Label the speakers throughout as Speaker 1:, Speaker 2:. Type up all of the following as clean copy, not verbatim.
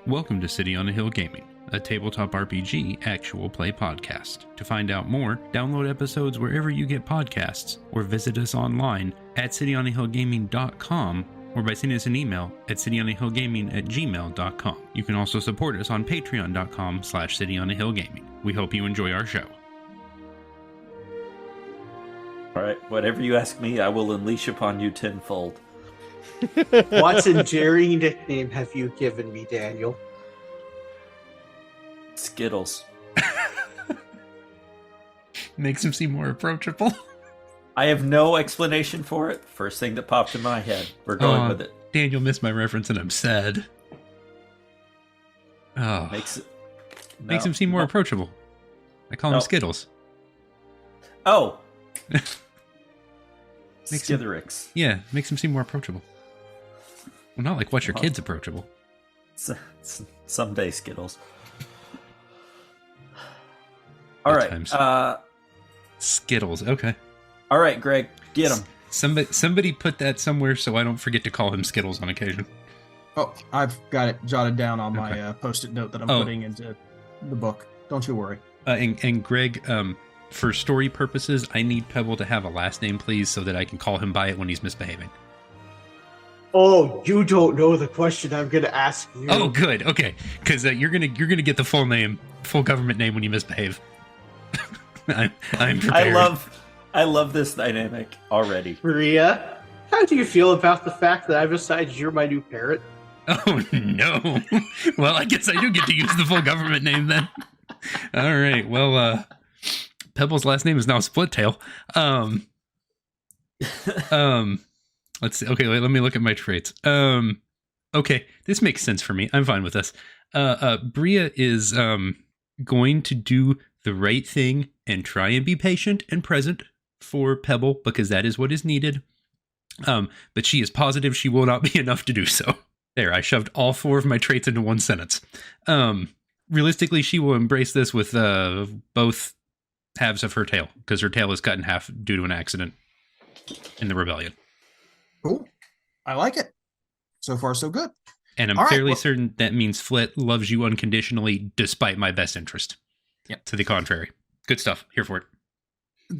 Speaker 1: Welcome to City on a Hill Gaming, a tabletop RPG actual play podcast. To find out more, download episodes wherever you get podcasts, or visit us online at cityonahillgaming.com, or by sending us an email at cityonahillgaming@gmail.com. You can also support us on patreon.com/cityonahillgaming. We hope you enjoy our show.
Speaker 2: Alright, whatever you ask me, I will unleash upon you tenfold.
Speaker 3: What endearing nickname have you given me, Daniel?
Speaker 2: Skittles.
Speaker 1: Makes him seem more approachable.
Speaker 2: I have no explanation for it. First thing that popped in my head. We're going with it.
Speaker 1: Daniel missed my reference and I'm sad. Oh, makes him seem more approachable. I call him Skittles.
Speaker 2: Oh! Skitherix.
Speaker 1: Yeah, makes him seem more approachable. Well, not like What's Your Kid's approachable.
Speaker 2: Someday, Skittles. Alright.
Speaker 1: Skittles, okay.
Speaker 2: Alright, Greg, get him.
Speaker 1: Somebody put that somewhere so I don't forget to call him Skittles on occasion.
Speaker 4: Oh, I've got it jotted down on my post-it note that I'm putting into the book. Don't you worry.
Speaker 1: And Greg, for story purposes, I need Pebble to have a last name, please, so that I can call him by it when he's misbehaving.
Speaker 3: Oh, you don't know the question I'm going to ask you.
Speaker 1: Oh, good. Okay, because you're gonna get the full government name when you misbehave. I'm prepared.
Speaker 2: I love this dynamic already.
Speaker 3: Maria, how do you feel about the fact that I've decided you're my new parent?
Speaker 1: Oh no. Well, I guess I do get to use the full government name then. All right. Well, Pebble's last name is now Splittail. Let's see. Okay, let me look at my traits. Okay, this makes sense for me. I'm fine with this. Bria is going to do the right thing and try and be patient and present for Pebble because that is what is needed. But she is positive she will not be enough to do so. There, I shoved all 4 of my traits into one sentence. Realistically, she will embrace this with both halves of her tail because her tail is cut in half due to an accident in the rebellion.
Speaker 4: Cool. I like it. So far, so good.
Speaker 1: And I'm fairly certain that means Flit loves you unconditionally despite my best interest.
Speaker 4: Yep.
Speaker 1: To the contrary. Good stuff. Here for it.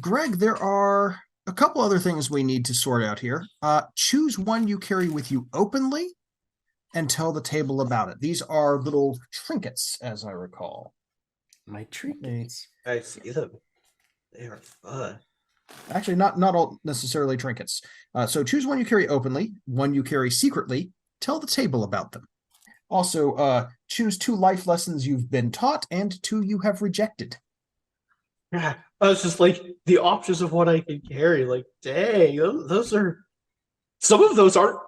Speaker 4: Greg, there are a couple other things we need to sort out here. Choose one you carry with you openly and tell the table about it. These are little trinkets, as I recall.
Speaker 2: My trinkets.
Speaker 3: I see them. They are fun.
Speaker 4: Actually, not all necessarily trinkets. So choose one you carry openly, one you carry secretly, tell the table about them. Also, choose 2 life lessons you've been taught and 2 you have rejected.
Speaker 3: Yeah, I was just like, the options of what I can carry, like, dang, those are... Some of those aren't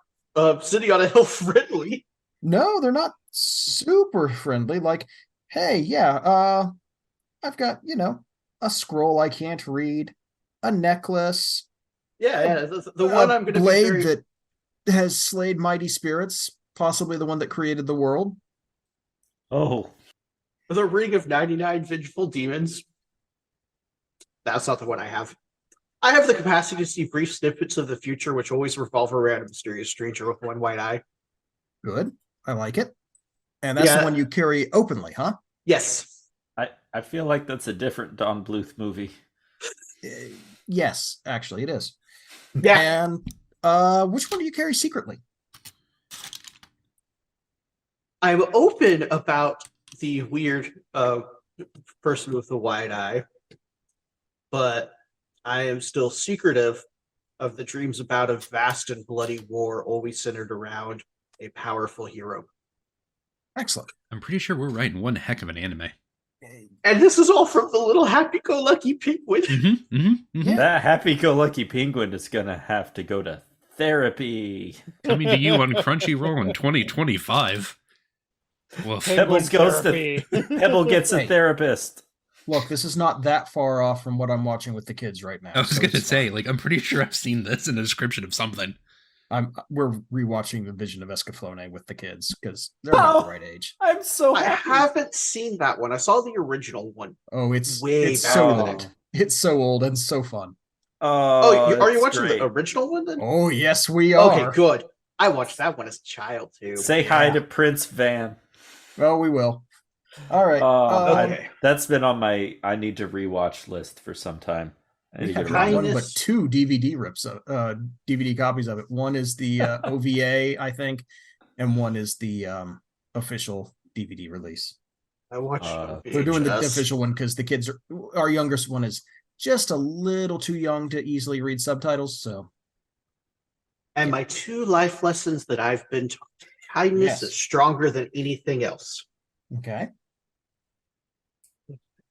Speaker 3: City on a Hill friendly.
Speaker 4: No, they're not super friendly. Like, hey, I've got, a scroll I can't read, a necklace.
Speaker 3: Yeah, the one I'm going to
Speaker 4: blade that has slayed mighty spirits, possibly the one that created the world.
Speaker 2: Oh.
Speaker 3: The Ring of 99 Vengeful Demons. That's not the one I have. I have the capacity to see brief snippets of the future, which always revolve around a mysterious stranger with one white eye.
Speaker 4: Good. I like it. And that's the one you carry openly, huh?
Speaker 3: Yes.
Speaker 2: I feel like that's a different Don Bluth movie.
Speaker 4: Yes, actually, it is.
Speaker 3: Yeah.
Speaker 4: And which one do you carry secretly?
Speaker 3: I'm open about the weird person with the wide eye, but I am still secretive of the dreams about a vast and bloody war always centered around a powerful hero.
Speaker 4: Excellent.
Speaker 1: I'm pretty sure we're writing one heck of an anime.
Speaker 3: And this is all from the little happy-go-lucky penguin.
Speaker 4: Yeah.
Speaker 2: That happy-go-lucky penguin is going to have to go to therapy.
Speaker 1: Coming to you on Crunchyroll in 2025. Well,
Speaker 2: Pebble gets a therapist.
Speaker 4: Look, this is not that far off from what I'm watching with the kids right now.
Speaker 1: I was going to say, I'm pretty sure I've seen this in a description of something.
Speaker 4: We're rewatching The Vision of Escaflowne with the kids because they're not the right age.
Speaker 2: I'm so happy.
Speaker 3: I haven't seen that one. I saw the original one.
Speaker 4: Oh, it's
Speaker 3: way
Speaker 4: so
Speaker 3: back.
Speaker 4: old. It's so old and so fun.
Speaker 3: Are you watching the original one then?
Speaker 4: Oh, yes, we are.
Speaker 3: Okay, good. I watched that one as a child too.
Speaker 2: Say hi to Prince Van.
Speaker 4: Well, we will. All right.
Speaker 3: Okay.
Speaker 2: That's been on my I need to rewatch list for some time. I need
Speaker 4: We
Speaker 2: to
Speaker 4: have
Speaker 2: get
Speaker 4: not
Speaker 2: around to
Speaker 4: one
Speaker 2: it.
Speaker 4: but
Speaker 3: Kindness.
Speaker 4: 2 DVD rips, DVD copies of it. One is the OVA, I think, and one is the official DVD release.
Speaker 3: I watched it
Speaker 2: Uh,
Speaker 3: on
Speaker 4: They're doing the
Speaker 3: VHS.
Speaker 4: official one because the kids are, our youngest one is just a little too young to easily read subtitles. So,
Speaker 3: And
Speaker 4: Yeah.
Speaker 3: my 2 life lessons that I've been taught. Kindness
Speaker 4: Yes.
Speaker 3: is stronger than anything else.
Speaker 4: okay.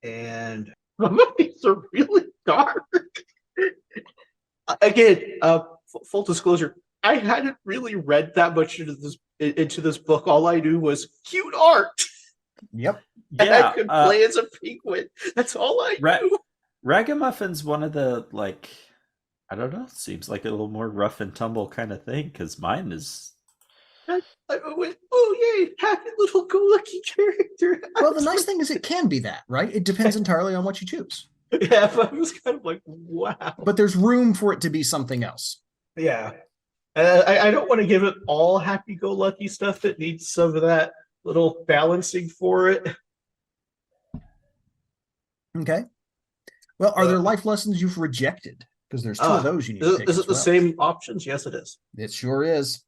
Speaker 3: And some of these are really dark. Again, full disclosure, I hadn't really read that much into this book. All I knew was cute art.
Speaker 4: Yep.
Speaker 3: And I
Speaker 2: yeah,
Speaker 3: could play as a penguin. That's all I
Speaker 2: Ra-
Speaker 3: knew.
Speaker 2: Ragamuffin's one of the I don't know. Seems like a little more rough and tumble kind of thing because mine is.
Speaker 3: I went, oh yay, happy little go-lucky character.
Speaker 4: Well, the nice thing is it can be that, right? It depends entirely on what you choose.
Speaker 3: Yeah, but I was kind of like, wow.
Speaker 4: But there's room for it to be something else.
Speaker 3: Yeah. I don't want to give it all happy-go-lucky stuff. It needs some of that little balancing for it.
Speaker 4: Okay. Well, are there life lessons you've rejected? Because there's 2 of those you need to
Speaker 3: Is,
Speaker 4: pick.
Speaker 3: is
Speaker 4: as
Speaker 3: it the
Speaker 4: well.
Speaker 3: same options? Yes, it is.
Speaker 4: It sure is.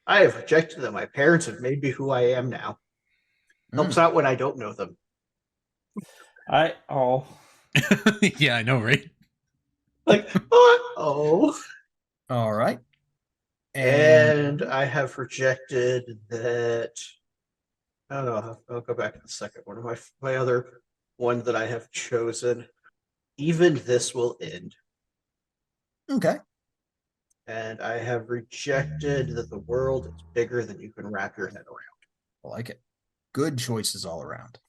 Speaker 3: I have rejected them. My parents have made me who I am now. Helps out when I don't know them.
Speaker 1: Yeah, I know, right?
Speaker 3: Like, oh.
Speaker 4: All right.
Speaker 3: And I have rejected that. I don't know. I'll go back to the second one. My other one that I have chosen. Even this will end.
Speaker 4: Okay.
Speaker 3: And I have rejected that the world is bigger than you can wrap your head around.
Speaker 4: I like it. Good choices all around.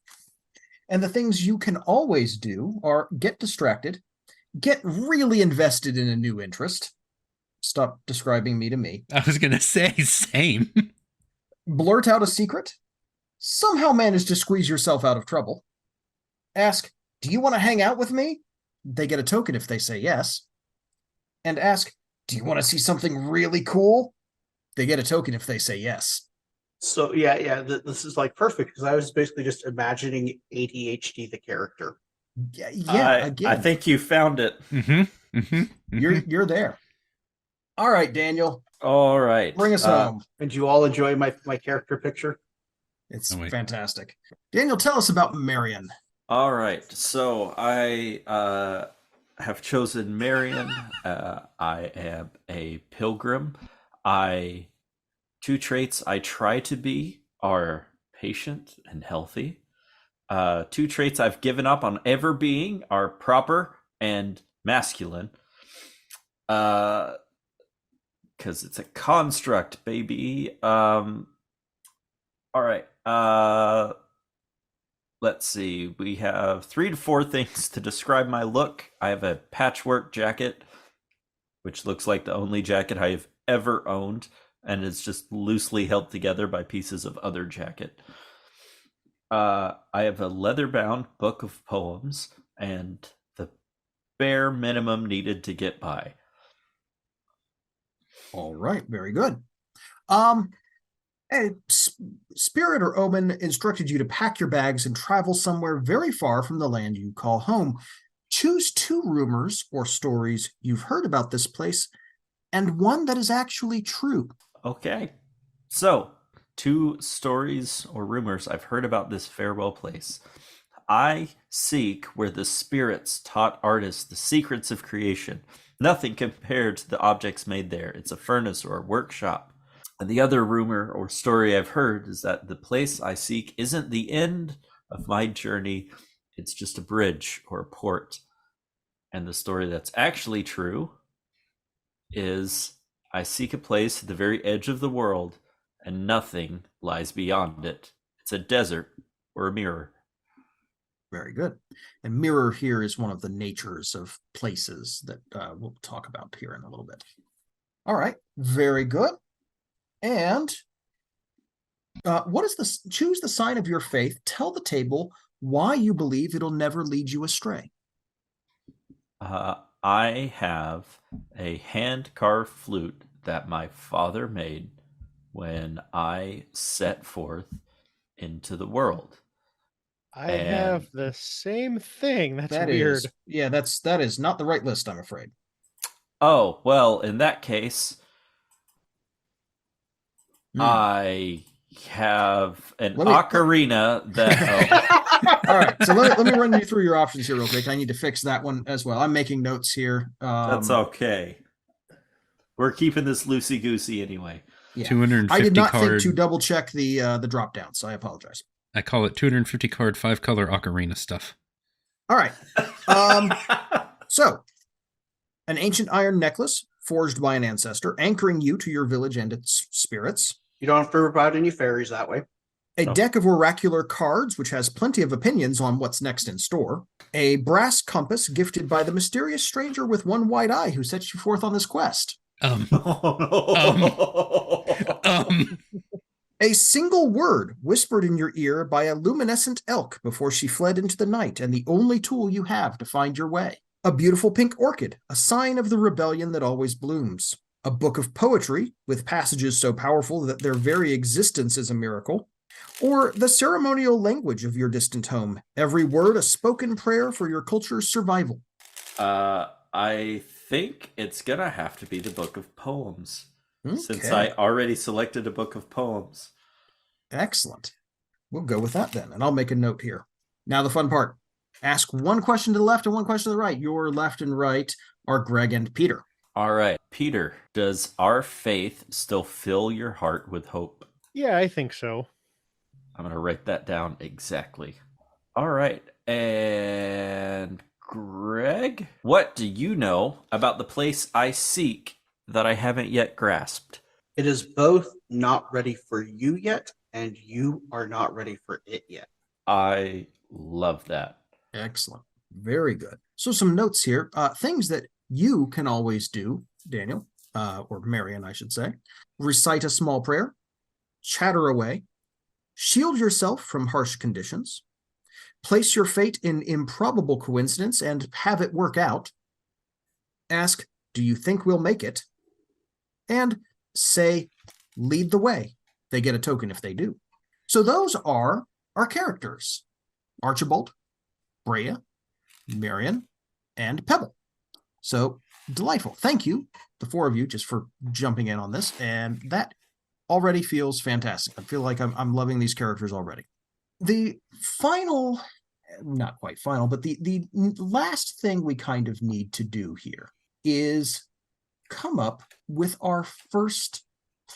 Speaker 4: And the things you can always do are get distracted, get really invested in a new interest. Stop describing me to me.
Speaker 1: I was going to say same.
Speaker 4: Blurt out a secret. Somehow manage to squeeze yourself out of trouble. Ask, do you want to hang out with me? They get a token if they say yes. And ask, do you want to see something really cool? They get a token if they say yes.
Speaker 3: So yeah, this is like perfect because I was basically just imagining ADHD the character.
Speaker 4: Yeah, again,
Speaker 2: I think you found it.
Speaker 4: You're there. All right, Daniel.
Speaker 2: All right.
Speaker 4: Bring us home.
Speaker 3: And you all enjoy my character picture?
Speaker 4: It's fantastic. Daniel, tell us about Marion.
Speaker 2: All right. So I have chosen Marion. I am a pilgrim. 2 traits I try to be are patient and healthy. 2 traits I've given up on ever being are proper and masculine. Because it's a construct, baby. All right. Let's see. We have 3 to 4 things to describe my look. I have a patchwork jacket, which looks like the only jacket I have ever owned, and it's just loosely held together by pieces of other jacket. I have a leather-bound book of poems and the bare minimum needed to get by.
Speaker 4: All right, very good. A spirit or omen instructed you to pack your bags and travel somewhere very far from the land you call home. Choose 2 rumors or stories you've heard about this place and one that is actually true.
Speaker 2: Okay. So, 2 stories or rumors I've heard about this farewell place. I seek where the spirits taught artists the secrets of creation. Nothing compared to the objects made there. It's a furnace or a workshop. And the other rumor or story I've heard is that the place I seek isn't the end of my journey. It's just a bridge or a port. And the story that's actually true is I seek a place at the very edge of the world and nothing lies beyond it. It's a desert or a mirror.
Speaker 4: Very good. And mirror here is one of the natures of places that we'll talk about here in a little bit. All right, very good. And what is this? Choose the sign of your faith. Tell the table why you believe it'll never lead you astray.
Speaker 2: I have a hand-carved flute that my father made when I set forth into the world.
Speaker 5: I
Speaker 2: And-
Speaker 5: have the same thing. That's
Speaker 4: That
Speaker 5: weird.
Speaker 4: is, yeah, that is not the right list, I'm afraid.
Speaker 2: Oh, well, in that case, I have an
Speaker 4: Let me-
Speaker 2: ocarina that.
Speaker 4: All right, so let me run you through your options here real quick. I need to fix that one as well. I'm making notes here.
Speaker 2: That's okay. We're keeping this loosey goosey anyway.
Speaker 4: Yeah.
Speaker 1: 250
Speaker 4: I did not
Speaker 1: card.
Speaker 4: think to double check the drop down, so I apologize.
Speaker 1: I call it 250 card 5-color ocarina stuff.
Speaker 4: All right. So, an ancient iron necklace forged by an ancestor, anchoring you to your village and its spirits.
Speaker 3: You don't have to worry about any fairies that way.
Speaker 4: A
Speaker 2: Oh.
Speaker 4: deck of oracular cards, which has plenty of opinions on what's next in store. A brass compass gifted by the mysterious stranger with one white eye who sets you forth on this quest. A single word whispered in your ear by a luminescent elk before she fled into the night, and the only tool you have to find your way. A beautiful pink orchid, a sign of the rebellion that always blooms. A book of poetry, with passages so powerful that their very existence is a miracle. Or the ceremonial language of your distant home, every word a spoken prayer for your culture's survival.
Speaker 2: I think it's gonna have to be the book of poems, since
Speaker 4: Okay.
Speaker 2: I already selected a book of poems.
Speaker 4: Excellent. We'll go with that then, and I'll make a note here. Now the fun part. Ask one question to the left and one question to the right. Your left and right are Greg and Peter.
Speaker 2: All right, Peter, does our faith still fill your heart with hope?
Speaker 5: Yeah, I think so.
Speaker 2: I'm going to write that down exactly. All right, and Greg, what do you know about the place I seek that I haven't yet grasped?
Speaker 3: It is both not ready for you yet, and you are not ready for it yet.
Speaker 2: I love that.
Speaker 4: Excellent. Very good. So some notes here. Things that you can always do, Daniel, or Marion, I should say. Recite a small prayer. Chatter away. Shield yourself from harsh conditions. Place your fate in improbable coincidence and have it work out. Ask, do you think we'll make it? And say, lead the way. They get a token if they do. So those are our characters. Archibald, Brea, Marion, and Pebble. So delightful. Thank you, the four of you, just for jumping in on this. And that already feels fantastic. I feel like I'm loving these characters already. The final, not quite final, but the last thing we kind of need to do here is come up with our first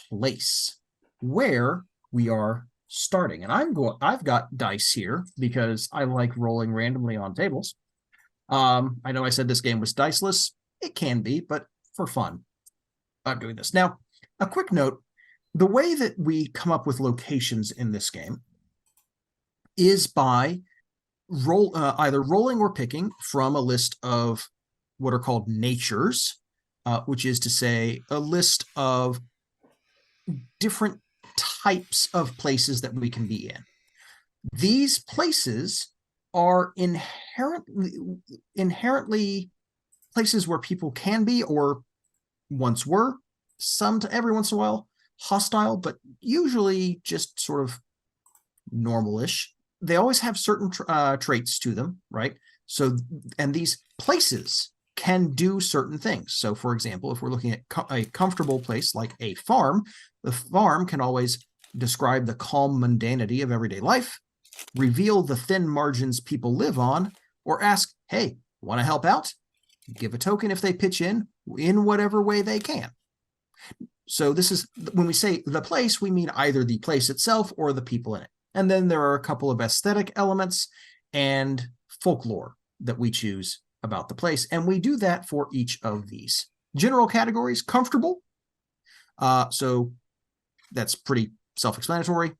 Speaker 4: place where we are starting. And I've got dice here because I like rolling randomly on tables. I know I said this game was diceless. It can be, but for fun, I'm doing this. Now, a quick note, the way that we come up with locations in this game is by either rolling or picking from a list of what are called natures, which is to say a list of different types of places that we can be in. These places are inherently places where people can be or once were, every once in a while, hostile, but usually just sort of normal-ish. They always have certain traits to them, right? So, and these places can do certain things. So, for example, if we're looking at a comfortable place like a farm, the farm can always describe the calm mundanity of everyday life, reveal the thin margins people live on, or ask, hey, want to help out? Give a token if they pitch in whatever way they can. So this is, when we say the place, we mean either the place itself or the people in it. And then there are a couple of aesthetic elements and folklore that we choose about the place. And we do that for each of these. General categories, comfortable. So that's pretty self-explanatory,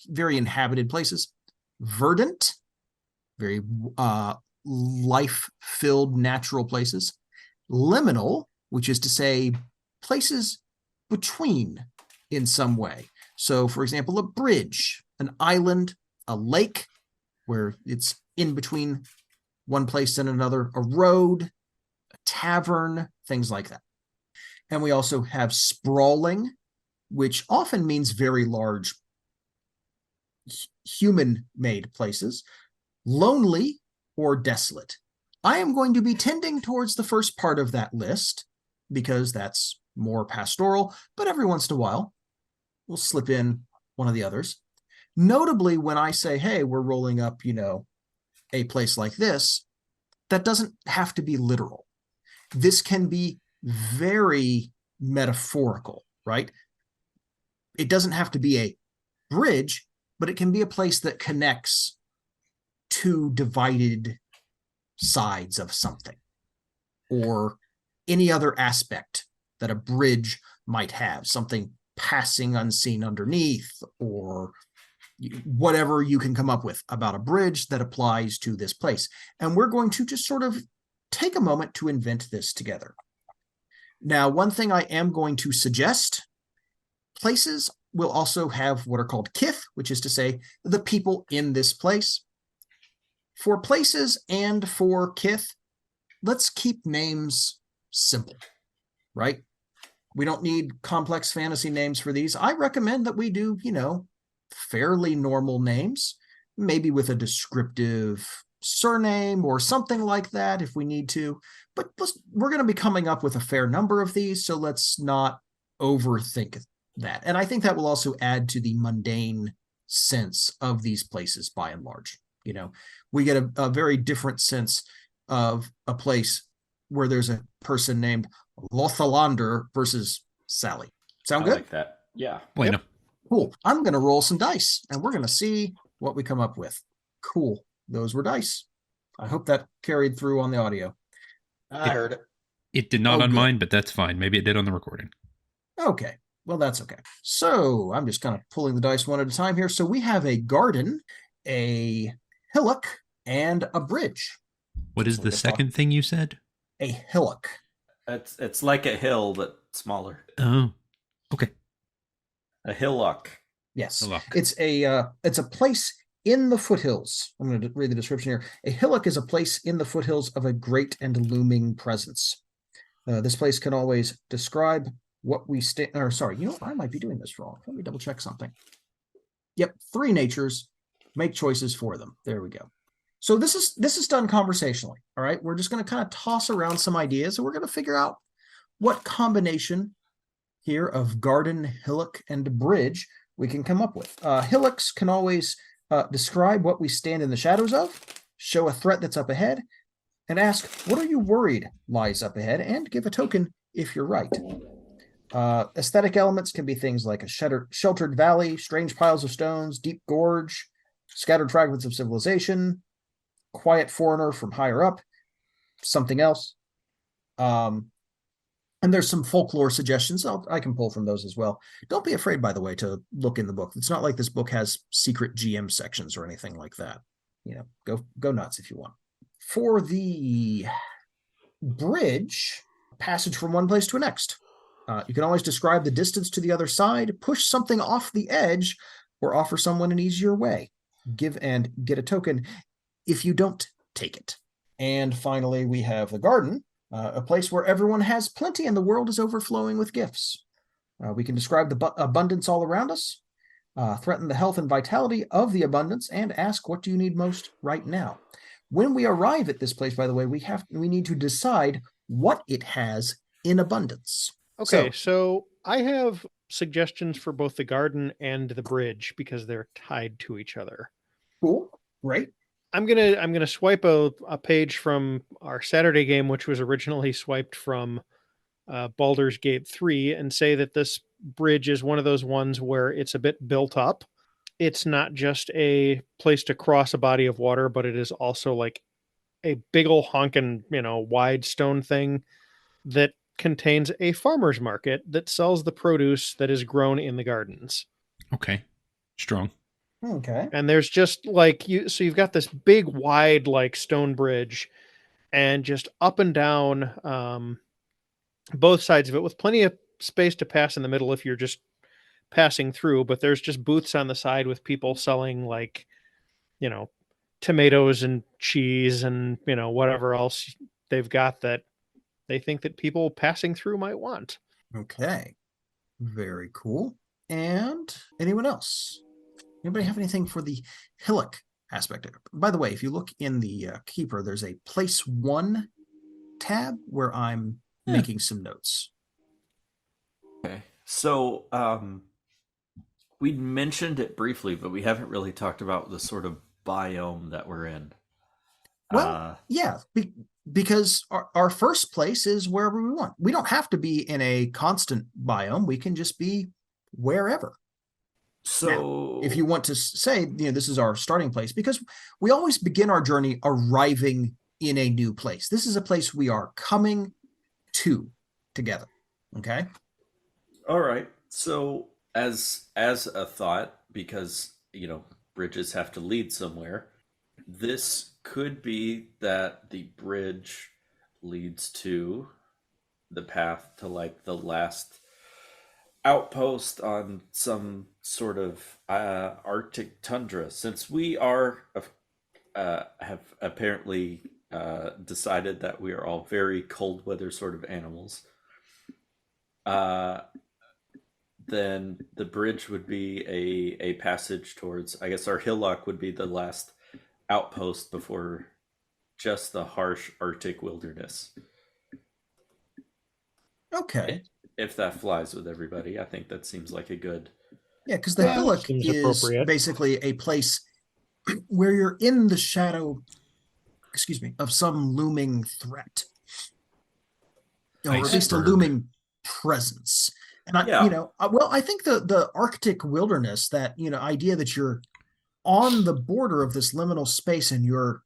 Speaker 4: very inhabited places. Verdant, very life-filled natural places. Liminal, which is to say places between in some way. So, for example, a bridge, an island, a lake, where it's in between one place and another, a road, a tavern, things like that. And we also have sprawling, which often means very large human-made places, lonely or desolate. I am going to be tending towards the first part of that list because that's more pastoral, but every once in a while, we'll slip in one of the others. Notably, when I say, hey, we're rolling up, a place like this, that doesn't have to be literal. This can be very metaphorical, right? It doesn't have to be a bridge, but it can be a place that connects two divided sides of something, or any other aspect that a bridge might have, something passing unseen underneath, or whatever you can come up with about a bridge that applies to this place. And we're going to just sort of take a moment to invent this together. Now, one thing I am going to suggest, places will also have what are called kith, which is to say the people in this place. For places and for kith, let's keep names simple, right? We don't need complex fantasy names for these. I recommend that we do, fairly normal names, maybe with a descriptive surname or something like that if we need to. But we're going to be coming up with a fair number of these, so let's not overthink that. And I think that will also add to the mundane sense of these places by and large. We get a very different sense of a place where there's a person named Lothalander versus Sally. Sound
Speaker 2: I
Speaker 4: good?
Speaker 2: like that. Yeah.
Speaker 1: Bueno.
Speaker 4: Cool. I'm going to roll some dice, and we're going to see what we come up with. Cool. Those were dice. I hope that carried through on the audio.
Speaker 3: I heard it.
Speaker 1: It did not
Speaker 4: Oh,
Speaker 1: on
Speaker 4: good.
Speaker 1: mine, but that's fine. Maybe it did on the recording.
Speaker 4: Okay. Well, that's okay. So I'm just kind of pulling the dice one at a time here. So we have a garden, a hillock, and a bridge.
Speaker 1: What is
Speaker 4: So
Speaker 1: the second thing you said?
Speaker 4: A hillock.
Speaker 2: It's like a hill, but smaller.
Speaker 1: Oh, okay.
Speaker 2: A hillock.
Speaker 4: Yes.
Speaker 1: Hillock.
Speaker 4: It's a place in the foothills. I'm going to read the description here. A hillock is a place in the foothills of a great and looming presence. This place can always describe what we I might be doing this wrong. Let me double check something. Yep, 3 natures. Make choices for them. There we go. So this is done conversationally. All right, we're just going to kind of toss around some ideas, and we're going to figure out what combination here of garden, hillock, and bridge we can come up with. Hillocks can always describe what we stand in the shadows of, show a threat that's up ahead, and ask, what are you worried lies up ahead, and give a token if you're right. Aesthetic elements can be things like a sheltered valley, strange piles of stones, deep gorge, scattered fragments of civilization, quiet foreigner from higher up, something else. And there's some folklore suggestions. I can pull from those as well. Don't be afraid, by the way, to look in the book. It's not like this book has secret GM sections or anything like that. Go nuts if you want. For the bridge, passage from one place to the next. You can always describe the distance to the other side, push something off the edge, or offer someone an easier way. Give and get a token if you don't take it. And finally, we have the garden, a place where everyone has plenty and the world is overflowing with gifts. We can describe the abundance all around us, threaten the health and vitality of the abundance, and ask, what do you need most right now? When we arrive at this place, by the way, we need to decide what it has in abundance.
Speaker 5: Okay, so I have suggestions for both the garden and the bridge because they're tied to each other.
Speaker 4: Cool. Great.
Speaker 5: I'm gonna swipe a page from our Saturday game, which was originally swiped from Baldur's Gate 3, and say that this bridge is one of those ones where it's a bit built up. It's not just a place to cross a body of water, but it is also like a big ol' honkin', wide stone thing that contains a farmer's market that sells the produce that is grown in the gardens.
Speaker 1: Okay. Strong.
Speaker 4: Okay.
Speaker 5: And there's just so you've got this big, wide, stone bridge, and just up and down both sides of it with plenty of space to pass in the middle if you're just passing through. But there's just booths on the side with people selling tomatoes and cheese and, whatever else they've got that they think that people passing through might want.
Speaker 4: Okay. Very cool. And anyone else? Anybody have anything for the hillock aspect? By the way, if you look in the keeper, there's a place 1 tab where I'm making some notes.
Speaker 2: Okay. So, we mentioned it briefly, but we haven't really talked about the sort of biome that we're in.
Speaker 4: Well, yeah, because our first place is wherever we want. We don't have to be in a constant biome. We can just be wherever.
Speaker 2: So,
Speaker 4: Now, if you want to say, this is our starting place, because we always begin our journey arriving in a new place. This is a place we are coming to together. Okay.
Speaker 2: all right. So, as a thought, because bridges have to lead somewhere, this could be that the bridge leads to the path to like the last outpost on some sort of Arctic tundra. Since we are have apparently decided that we are all very cold weather sort of animals, then the bridge would be a passage towards, I guess our hillock would be the last outpost before just the harsh Arctic wilderness.
Speaker 4: Okay.
Speaker 2: If that flies with everybody, I think that seems like a good.
Speaker 4: Yeah, because the
Speaker 5: Yeah,
Speaker 4: hillock
Speaker 5: seems
Speaker 4: is
Speaker 5: appropriate.
Speaker 4: basically a place where you're in the shadow, of some looming threat. Or at least a
Speaker 1: Iceberg.
Speaker 4: looming presence. And I think the Arctic wilderness, that, idea that you're on the border of this liminal space and you're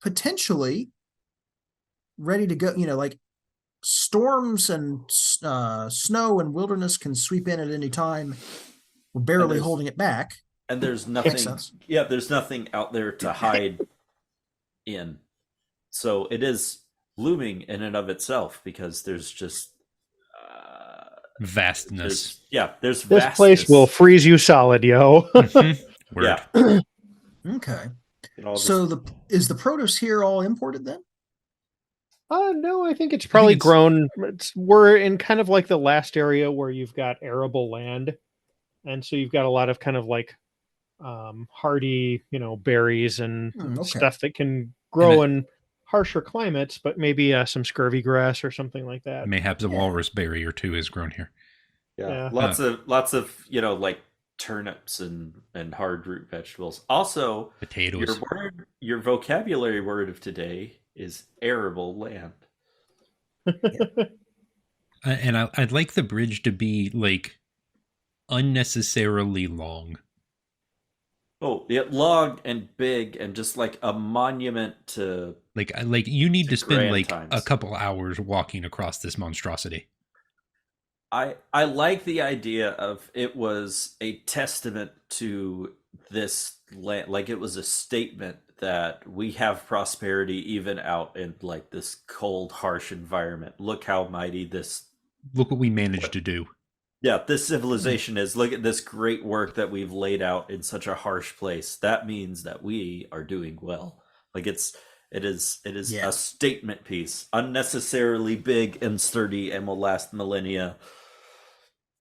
Speaker 4: potentially ready to go, like storms and snow and wilderness can sweep in at any time. We're barely holding it back.
Speaker 2: And there's nothing. Yeah, there's nothing out there to hide in. So it is looming in and of itself because there's just
Speaker 1: vastness.
Speaker 2: There's
Speaker 5: This
Speaker 2: vastness.
Speaker 5: place will freeze you solid, yo.
Speaker 1: Word.
Speaker 2: Yeah.
Speaker 4: Okay. So is the produce here all imported then?
Speaker 5: No, I think it's probably
Speaker 1: it's-
Speaker 5: grown. We're in kind of like the last area where you've got arable land, and so you've got a lot of kind of like hardy, berries and
Speaker 4: Okay.
Speaker 5: stuff that can grow in harsher climates, but maybe some scurvy grass or something like that.
Speaker 1: Mayhaps a walrus berry or two is grown here.
Speaker 2: Yeah. Lots of like turnips and hard root vegetables. Also,
Speaker 1: Potatoes.
Speaker 2: Your vocabulary word of today is arable land.
Speaker 1: And I'd like the bridge to be like unnecessarily long.
Speaker 2: Oh, yeah, long and big and just like a monument to
Speaker 1: like you need to spend like
Speaker 2: times.
Speaker 1: a couple hours walking across this monstrosity.
Speaker 2: I like the idea of it was a testament to this land, like it was a statement that we have prosperity even out in like this cold, harsh environment. Look how mighty this.
Speaker 1: Look what we managed to do.
Speaker 2: Yeah, this civilization is. Look at this great work that we've laid out in such a harsh place. That means that we are doing well. Like it is a statement piece, unnecessarily big and sturdy, and will last millennia.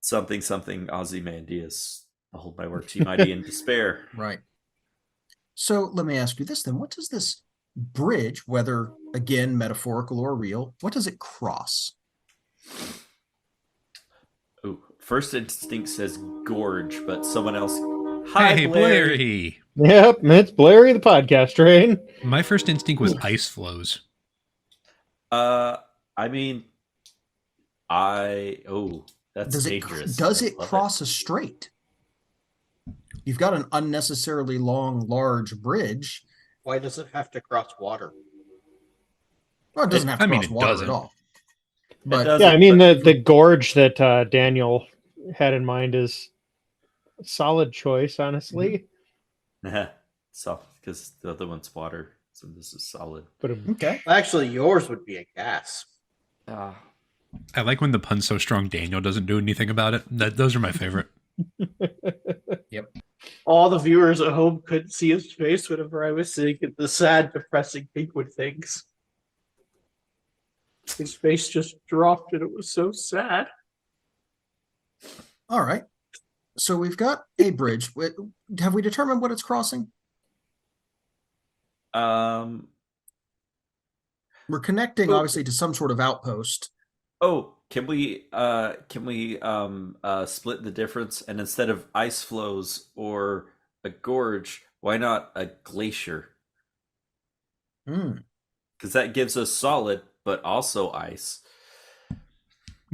Speaker 2: Something Ozymandias. I'll hold my work to you, mighty in despair.
Speaker 4: Right. So let me ask you this then: what does this bridge, whether again metaphorical or real, what does it cross?
Speaker 2: Ooh, first instinct says gorge, but someone else. Hi,
Speaker 1: Hey, Blairy.
Speaker 5: Yep, it's Blairy the podcast train.
Speaker 1: My first instinct was ice flows.
Speaker 2: I mean, that's dangerous.
Speaker 4: Does it cross a strait? You've got an unnecessarily long, large bridge.
Speaker 3: Why does it have to cross water?
Speaker 4: Well, it doesn't have to cross water
Speaker 1: doesn't.
Speaker 4: at all.
Speaker 2: But
Speaker 5: Yeah, I mean the gorge that Daniel had in mind is a solid choice, honestly.
Speaker 2: So because the other one's water, so this is solid.
Speaker 5: But
Speaker 4: Okay.
Speaker 3: Actually, yours would be a gas.
Speaker 1: I like when the pun's so strong Daniel doesn't do anything about it. Those are my favorite.
Speaker 4: Yep.
Speaker 3: All the viewers at home couldn't see his face whenever I was saying the sad, depressing Pinkwood things. His face just dropped and it was so sad.
Speaker 4: All right. So we've got a bridge. Have we determined what it's crossing?
Speaker 2: Um.
Speaker 4: We're connecting,
Speaker 2: Oh.
Speaker 4: obviously, to some sort of outpost.
Speaker 2: Oh, can we split the difference, and instead of ice flows or a gorge, why not a glacier?
Speaker 4: Hmm.
Speaker 2: Because that gives us solid, but also ice.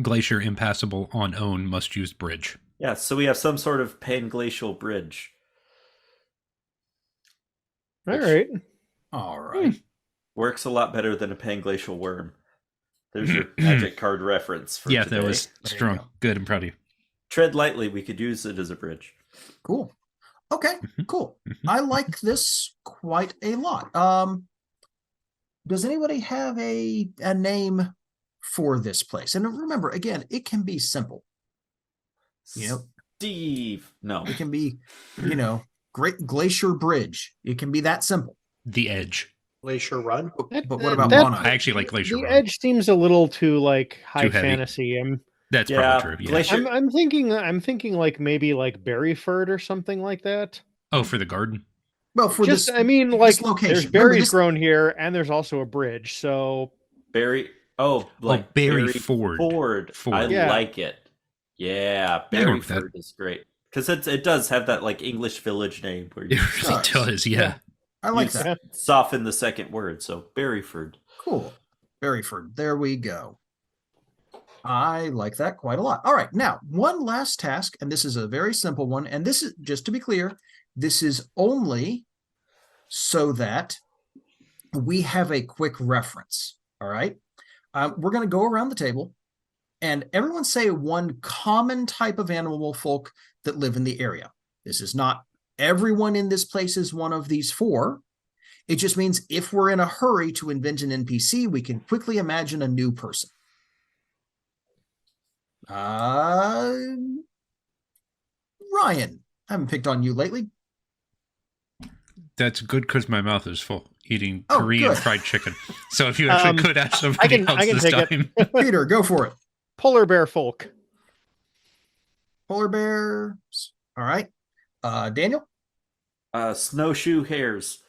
Speaker 1: Glacier impassable on own must use bridge.
Speaker 2: Yeah, so we have some sort of pan-glacial bridge.
Speaker 5: All
Speaker 2: Which-
Speaker 5: right.
Speaker 4: All right.
Speaker 2: Works a lot better than a pan-glacial worm. There's your magic card reference for
Speaker 1: Yeah,
Speaker 2: today.
Speaker 1: that was
Speaker 4: There you
Speaker 1: strong.
Speaker 4: go.
Speaker 1: Good. I'm proud of you.
Speaker 2: Tread lightly. We could use it as a bridge.
Speaker 4: Cool. Okay, cool. I like this quite a lot. Does anybody have a name for this place? And remember, again, it can be simple. Yep.
Speaker 2: Steve. No.
Speaker 4: It can be, Great Glacier Bridge. It can be that simple.
Speaker 1: The Edge.
Speaker 3: Glacier Run.
Speaker 4: But what about
Speaker 5: that-
Speaker 4: Monarch?
Speaker 1: I actually like Glacier
Speaker 5: The
Speaker 1: Run.
Speaker 5: Edge seems a little too like high
Speaker 1: Too heavy.
Speaker 5: fantasy.
Speaker 1: That's
Speaker 2: Yeah,
Speaker 1: probably true. Yeah.
Speaker 2: Glacier.
Speaker 5: I'm thinking like maybe like Berryford or something like that.
Speaker 1: Oh, for the garden.
Speaker 4: Well, for
Speaker 5: Just
Speaker 4: this,
Speaker 5: I mean
Speaker 4: this
Speaker 5: like
Speaker 4: location.
Speaker 5: there's
Speaker 4: Remember,
Speaker 5: berries
Speaker 4: this-
Speaker 5: grown here and there's also a bridge. So
Speaker 2: Barry. Oh, like
Speaker 1: Barry
Speaker 2: Barry
Speaker 1: Ford.
Speaker 2: Ford.
Speaker 1: Ford.
Speaker 2: I
Speaker 5: Yeah.
Speaker 2: like it. Yeah,
Speaker 1: Yeah, I
Speaker 2: Barry
Speaker 1: go with that.
Speaker 2: Ford is great because it does have that like English village name where
Speaker 1: It
Speaker 2: you
Speaker 1: really does. Yeah.
Speaker 4: I like
Speaker 2: you
Speaker 4: that.
Speaker 2: soften the second word. So Barryford.
Speaker 4: Cool. Berryford. There we go. I like that quite a lot. All right. Now, one last task, and this is a very simple one. And this is, just to be clear, this is only so that we have a quick reference. All right. We're going to go around the table and everyone say one common type of animal folk that live in the area. This is not everyone in this place is one of these four. It just means if we're in a hurry to invent an NPC, we can quickly imagine a new person. Ryan, I haven't picked on you lately.
Speaker 1: That's good because my mouth is full eating
Speaker 4: Oh,
Speaker 1: Korean
Speaker 4: good.
Speaker 1: fried chicken. So if you actually could ask somebody
Speaker 5: I
Speaker 1: else
Speaker 5: can
Speaker 1: this
Speaker 5: take it.
Speaker 1: time.
Speaker 4: Peter, go for it.
Speaker 5: polar bear folk.
Speaker 4: Polar bears. All right. Daniel.
Speaker 2: Snowshoe hares.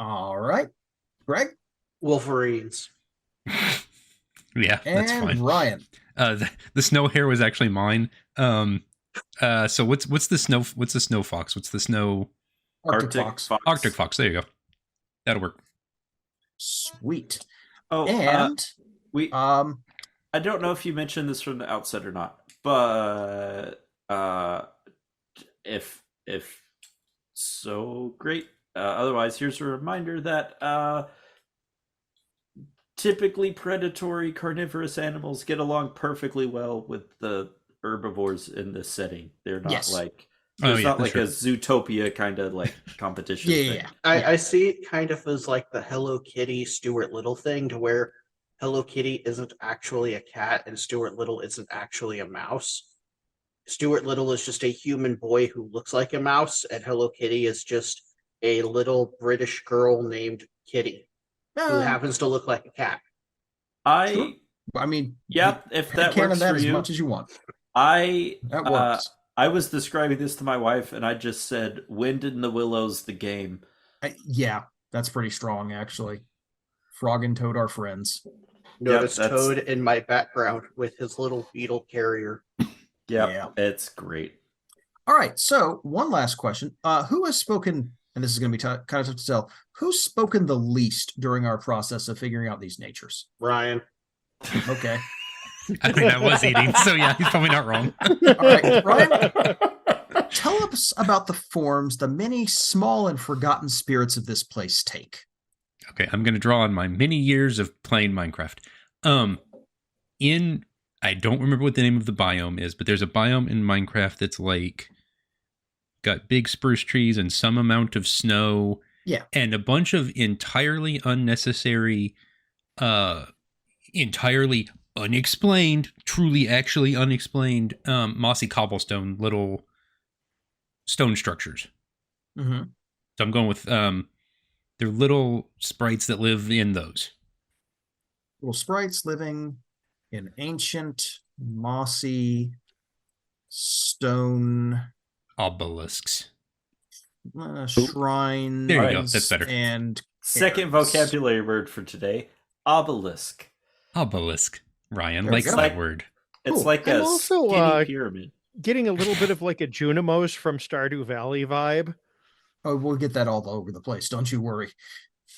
Speaker 4: All right. Greg
Speaker 3: Wolverines.
Speaker 1: Yeah, that's
Speaker 4: and
Speaker 1: fine.
Speaker 4: Ryan.
Speaker 1: The snow hare was actually mine. So what's the snow fox? What's the snow
Speaker 4: Arctic Fox.
Speaker 1: Arctic fox? There you go. That'll work.
Speaker 4: Sweet.
Speaker 2: Oh,
Speaker 4: And
Speaker 2: we. I don't know if you mentioned this from the outset or not, but if so, great. Otherwise, here's a reminder that typically predatory carnivorous animals get along perfectly well with the herbivores in this setting. They're not
Speaker 4: Yes.
Speaker 2: like
Speaker 1: Oh,
Speaker 2: there's
Speaker 1: yeah,
Speaker 2: not
Speaker 1: that's
Speaker 2: like a Zootopia kind of like competition.
Speaker 4: yeah,
Speaker 2: thing.
Speaker 4: yeah.
Speaker 3: I see it kind of as like the Hello Kitty Stuart Little thing, to where Hello Kitty isn't actually a cat and Stuart Little isn't actually a mouse. Stuart Little is just a human boy who looks like a mouse, and Hello Kitty is just a little British girl named Kitty who
Speaker 4: Uh,
Speaker 3: happens to look like a cat.
Speaker 2: I
Speaker 4: I mean,
Speaker 2: yeah, if that
Speaker 4: canon
Speaker 2: works
Speaker 4: that
Speaker 2: for
Speaker 4: as
Speaker 2: you,
Speaker 4: much as you want.
Speaker 2: I
Speaker 4: That works.
Speaker 2: I was describing this to my wife, and I just said, "Wind in the Willows, the game."
Speaker 4: Yeah, that's pretty strong, actually. Frog and Toad are friends.
Speaker 3: Notice
Speaker 2: that's-
Speaker 3: Toad in my background with his little beetle carrier.
Speaker 2: Yep,
Speaker 4: Yeah.
Speaker 2: it's great.
Speaker 4: All right, so one last question. Who has spoken, and this is going to be kind of tough to tell, who's spoken the least during our process of figuring out these natures?
Speaker 3: Ryan.
Speaker 4: Okay.
Speaker 1: I mean, I was eating, so yeah, he's probably not wrong.
Speaker 4: All right, Ryan, tell us about the forms the many small and forgotten spirits of this place take.
Speaker 1: Okay, I'm going to draw on my many years of playing Minecraft. I don't remember what the name of the biome is, but there's a biome in Minecraft that's like got big spruce trees and some amount of snow.
Speaker 4: Yeah.
Speaker 1: And a bunch of entirely unnecessary, entirely unexplained, truly actually unexplained, mossy cobblestone little stone structures.
Speaker 4: Mm-hmm.
Speaker 1: So I'm going with they're little sprites that live in those.
Speaker 4: Little sprites living in ancient, mossy stone
Speaker 1: Obelisks.
Speaker 4: shrines.
Speaker 1: There you go. That's better.
Speaker 4: And
Speaker 2: Second
Speaker 4: cairns.
Speaker 2: vocabulary word for today: obelisk.
Speaker 1: Obelisk. Ryan
Speaker 4: There we
Speaker 1: likes
Speaker 4: go.
Speaker 1: that word.
Speaker 2: It's
Speaker 4: Cool.
Speaker 2: like
Speaker 5: I'm
Speaker 2: a
Speaker 5: also,
Speaker 2: skinny pyramid.
Speaker 5: Getting a little bit of like a Junimos from Stardew Valley vibe.
Speaker 4: Oh, we'll get that all over the place. Don't you worry.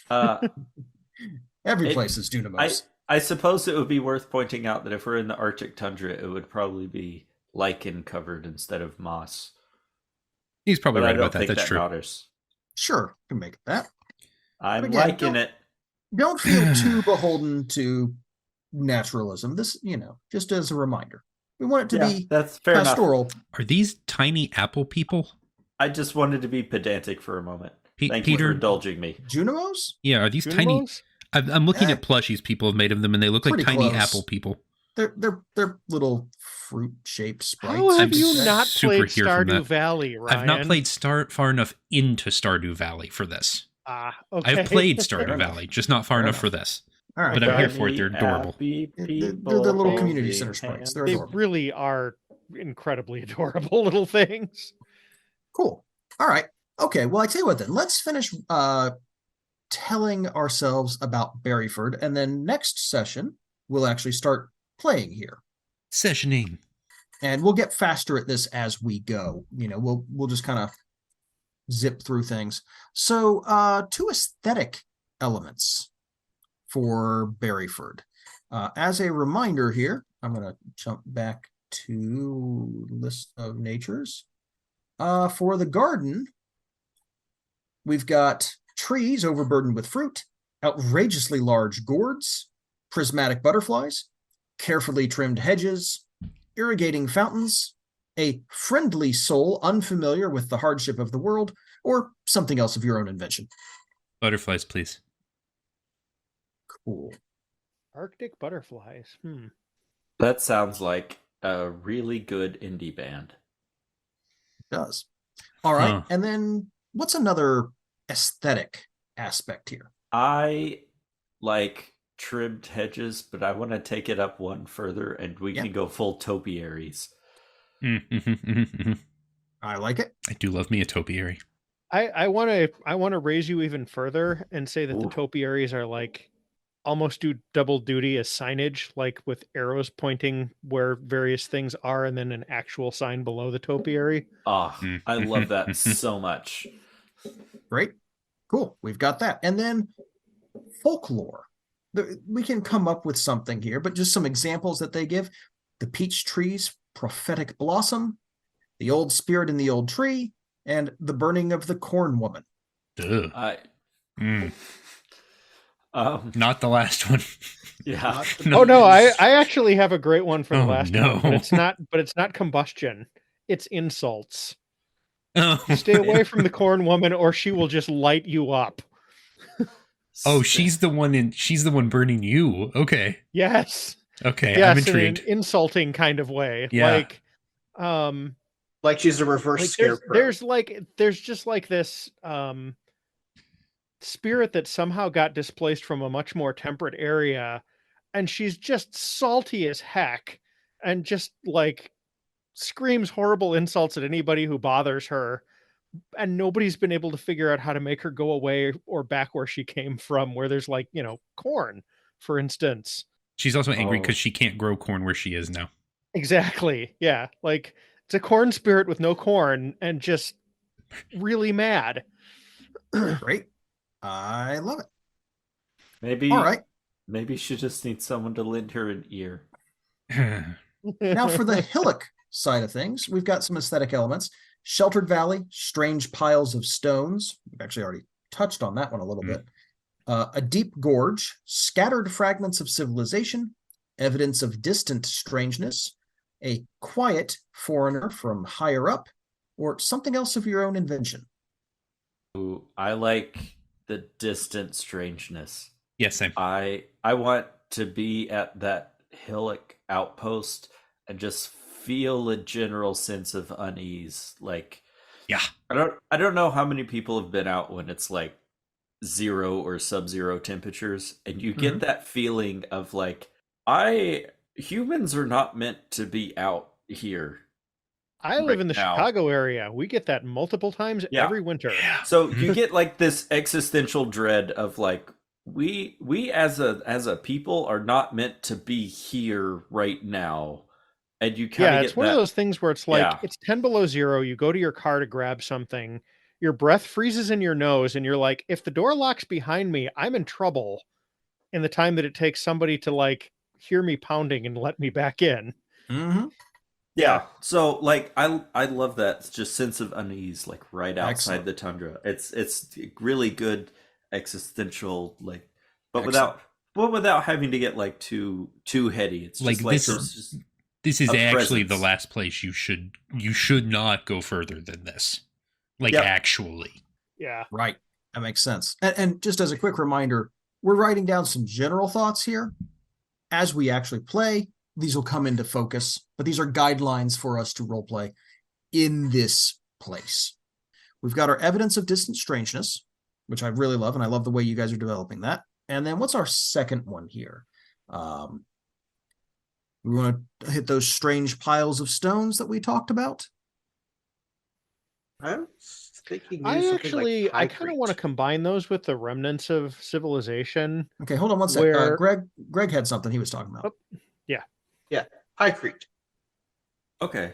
Speaker 2: Uh,
Speaker 4: Every
Speaker 2: It-
Speaker 4: place is Dunamos.
Speaker 2: I suppose it would be worth pointing out that if we're in the Arctic tundra, it would probably be lichen covered instead of moss.
Speaker 1: He's probably
Speaker 2: But I
Speaker 1: right
Speaker 2: don't
Speaker 1: about that.
Speaker 2: think
Speaker 1: That's
Speaker 2: that
Speaker 1: true.
Speaker 2: matters.
Speaker 4: Sure, can make it that.
Speaker 2: I'm
Speaker 4: again,
Speaker 2: liking it.
Speaker 4: Don't feel too beholden to naturalism. This, just as a reminder. We want it to
Speaker 2: Yeah,
Speaker 4: be
Speaker 2: that's fair enough.
Speaker 4: pastoral.
Speaker 1: Are these tiny apple people?
Speaker 2: I just wanted to be pedantic for a moment. Thank you
Speaker 1: Peter,
Speaker 2: for indulging me.
Speaker 4: Junimos?
Speaker 1: yeah, are these tiny?
Speaker 5: Junimos?
Speaker 1: I'm looking
Speaker 4: Eh,
Speaker 1: at plushies people have made of them, and they look like
Speaker 4: pretty
Speaker 1: tiny
Speaker 4: close.
Speaker 1: apple people.
Speaker 4: They're little fruit shaped sprites.
Speaker 5: How have
Speaker 1: I'm
Speaker 5: you
Speaker 1: s-
Speaker 5: not
Speaker 1: super
Speaker 5: played
Speaker 1: here from
Speaker 5: Stardew
Speaker 1: that.
Speaker 5: Valley, Ryan?
Speaker 1: I've not played far enough into Stardew Valley for this.
Speaker 5: Okay.
Speaker 1: I've played
Speaker 4: Fair
Speaker 1: Stardew
Speaker 4: enough.
Speaker 1: Valley, just not far
Speaker 4: Fair
Speaker 1: enough
Speaker 4: enough.
Speaker 1: for this.
Speaker 4: All right.
Speaker 1: But I'm here
Speaker 2: Tiny,
Speaker 1: for it. They're adorable.
Speaker 2: happy
Speaker 4: They're
Speaker 2: people
Speaker 4: the little community
Speaker 2: holding
Speaker 4: center sprites.
Speaker 2: hands.
Speaker 4: They're
Speaker 5: They
Speaker 4: adorable.
Speaker 5: really are incredibly adorable little things.
Speaker 4: Cool. All right. Okay. Well, I tell you what then. Let's finish telling ourselves about Berryford, and then next session we'll actually start playing here.
Speaker 1: Sessioning.
Speaker 4: And we'll get faster at this as we go. We'll just kind of zip through things. So, two aesthetic elements for Berryford. As a reminder here, I'm going to jump back to list of natures. For the garden, we've got trees overburdened with fruit, outrageously large gourds, prismatic butterflies, carefully trimmed hedges, irrigating fountains, a friendly soul unfamiliar with the hardship of the world, or something else of your own invention.
Speaker 1: Butterflies, please.
Speaker 4: Cool.
Speaker 5: Arctic butterflies.
Speaker 2: That sounds like a really good indie band.
Speaker 4: It does. All right.
Speaker 1: Huh.
Speaker 4: And then what's another aesthetic aspect here?
Speaker 2: I like trimmed hedges, but I want to take it up one further, and we
Speaker 4: Yeah.
Speaker 2: can go full topiaries.
Speaker 4: I like it.
Speaker 1: I do love me a topiary.
Speaker 5: I want to raise you even further and say that the
Speaker 2: Ooh.
Speaker 5: topiaries are like almost do double duty as signage, like with arrows pointing where various things are, and then an actual sign below the topiary.
Speaker 2: I love that so much.
Speaker 4: Great. Cool. We've got that. And then folklore. We can come up with something here, but just some examples that they give. The peach tree's prophetic blossom, the old spirit in the old tree, and the burning of the corn woman.
Speaker 1: Duh.
Speaker 2: I
Speaker 1: Not the last one.
Speaker 2: yeah.
Speaker 5: Oh no, I actually have a great one for the
Speaker 1: Oh,
Speaker 5: last
Speaker 1: no.
Speaker 5: one, but it's not combustion. It's insults.
Speaker 1: Oh.
Speaker 5: Stay away from the corn woman, or she will just light you up.
Speaker 1: Oh, she's the one burning you. Okay.
Speaker 5: Yes.
Speaker 1: Okay,
Speaker 5: Yes,
Speaker 1: I'm
Speaker 5: in
Speaker 1: intrigued.
Speaker 5: an insulting kind of way.
Speaker 1: Yeah.
Speaker 3: Like she's a reverse
Speaker 5: Like
Speaker 3: scarecrow.
Speaker 5: there's just like this spirit that somehow got displaced from a much more temperate area, and she's just salty as heck and just like screams horrible insults at anybody who bothers her, and nobody's been able to figure out how to make her go away or back where she came from, where there's like, corn, for instance.
Speaker 1: She's also angry
Speaker 2: Oh.
Speaker 1: because she can't grow corn where she is now.
Speaker 5: Exactly. Yeah. Like it's a corn spirit with no corn and just really mad.
Speaker 4: Great. I love it.
Speaker 2: Maybe
Speaker 4: All right.
Speaker 2: maybe she just needs someone to lend her an ear.
Speaker 4: Now for the hillock side of things, we've got some aesthetic elements. Sheltered valley, strange piles of stones. We've actually already touched on that one a little bit. A deep gorge, scattered fragments of civilization, evidence of distant strangeness, a quiet foreigner from higher up, or something else of your own invention.
Speaker 2: Ooh, I like the distant strangeness.
Speaker 1: Yeah, same.
Speaker 2: I want to be at that hillock outpost and just feel a general sense of unease. Like,
Speaker 1: Yeah.
Speaker 2: I don't know how many people have been out when it's like 0 or sub-zero temperatures, and you get that feeling of like, humans are not meant to be out here.
Speaker 5: I live
Speaker 2: right
Speaker 5: in the
Speaker 2: now.
Speaker 5: Chicago area. We get that multiple times
Speaker 2: Yeah.
Speaker 5: every winter.
Speaker 2: So you get like this existential dread of like we as a people are not meant to be here right now, and you kind
Speaker 5: Yeah,
Speaker 2: of
Speaker 5: it's
Speaker 2: get
Speaker 5: one of
Speaker 2: that.
Speaker 5: those things where it's like
Speaker 2: Yeah.
Speaker 5: it's 10 below zero. You go to your car to grab something, your breath freezes in your nose, and you're like, if the door locks behind me, I'm in trouble in the time that it takes somebody to like hear me pounding and let me back in.
Speaker 4: Mm-hmm.
Speaker 2: Yeah. So like I love that just sense of unease like right outside
Speaker 4: Excellent.
Speaker 2: the tundra. It's really good existential like but
Speaker 4: Excellent.
Speaker 2: without having to get like too heady. It's
Speaker 1: Like
Speaker 2: just like
Speaker 1: this.
Speaker 2: there's just
Speaker 1: This is
Speaker 2: a
Speaker 1: actually the
Speaker 2: presence.
Speaker 1: last place you should not go further than this. Like
Speaker 2: Yep.
Speaker 1: actually.
Speaker 5: Yeah.
Speaker 4: Right. That makes sense. And just as a quick reminder, we're writing down some general thoughts here. As we actually play, these will come into focus, but these are guidelines for us to role play in this place. We've got our evidence of distant strangeness, which I really love, and I love the way you guys are developing that. And then what's our second one here? We want to hit those strange piles of stones that we talked about.
Speaker 3: I'm thinking
Speaker 5: I kind of want to combine those with the remnants of civilization.
Speaker 4: Okay, hold on one sec.
Speaker 5: Where-
Speaker 4: Greg had something he was talking about.
Speaker 5: Oh, yeah.
Speaker 3: High Crete.
Speaker 2: Okay.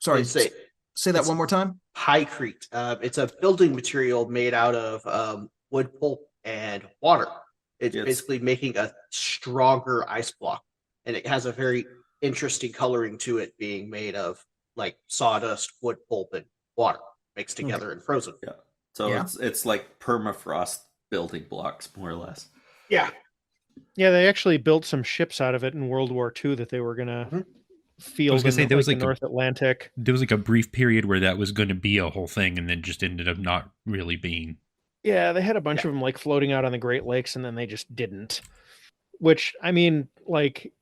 Speaker 4: Sorry,
Speaker 3: Say
Speaker 4: say that
Speaker 3: it's-
Speaker 4: one more time.
Speaker 3: High Crete. It's a building material made out of wood pulp and water. It's
Speaker 2: Yes.
Speaker 3: basically making a stronger ice block, and it has a very interesting coloring to it, being made of like sawdust, wood pulp, and water mixed together and frozen.
Speaker 2: Yeah. So
Speaker 4: Yeah.
Speaker 2: it's like permafrost building blocks more or less.
Speaker 3: Yeah,
Speaker 5: Yeah, they actually built some ships out of it in World War II that they were gonna
Speaker 3: Mhm.
Speaker 5: field
Speaker 1: gonna
Speaker 5: in
Speaker 1: say,
Speaker 5: the,
Speaker 1: there was
Speaker 5: the
Speaker 1: like a-
Speaker 5: North Atlantic.
Speaker 1: There was like a brief period where that was going to be a whole thing, and then just ended up not really being.
Speaker 5: Yeah, they had a bunch of them like floating out on the Great Lakes, and then they just didn't. Which I mean, like,